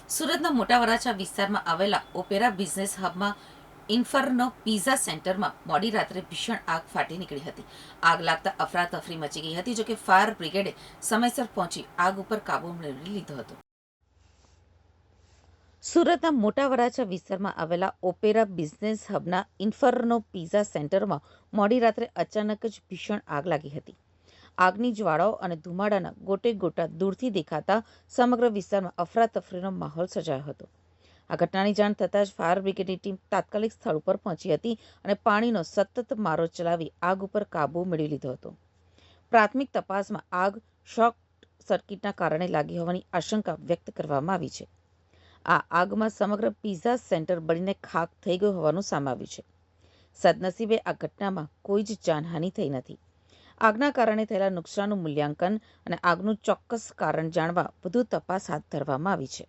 સુરતના મોટા વરાછા વિસ્તારમાં આવેલા ઓપેરા બિઝનેસ હબમાં ઇન્ફર્નો પિઝા સેન્ટરમાં મોડી રાત્રે ભીષણ આગ ફાટી નીકળી હતી. આગ લાગતા અફરાતફરી મચી ગઈ હતી. જોકે ફાયર બ્રિગેડે સમયસર પહોંચી આગ ઉપર કાબુ મેળવી લીધો હતો. સુરતના મોટા વરાછા વિસ્તારમાં આવેલા ઓપેરા બિઝનેસ હબના ઇન્ફર્નો પિઝા સેન્ટરમાં મોડી રાત્રે અચાનક જ ભીષણ આગ લાગી હતી. આગની જ્વાળાઓ અને ધુમાડાના ગોટે ગોટા દૂરથી દેખાતા સમગ્ર વિસ્તારમાં અફરાતફરીનો માહોલ સર્જાયો હતો. આ ઘટનાની જાણ થતાં જ ફાયર બ્રિગેડની ટીમ તાત્કાલિક સ્થળ ઉપર પહોંચી હતી અને પાણીનો સતત મારો ચલાવી આગ ઉપર કાબૂ મેળવી લીધો હતો. પ્રાથમિક તપાસમાં આગ શોર્ટ સર્કિટના કારણે લાગી હોવાની આશંકા વ્યક્ત કરવામાં આવી છે. આ આગમાં સમગ્ર પિઝા સેન્ટર બળીને ખાખ થઈ ગયું હોવાનું સામે આવ્યું છે. સદનસીબે આ ઘટનામાં કોઈ જ જાનહાનિ થઈ નથી. આગના કારણે થયેલા નુકસાનનું મૂલ્યાંકન અને આગનું ચોક્કસ કારણ જાણવા વધુ તપાસ હાથ ધરવામાં આવી છે.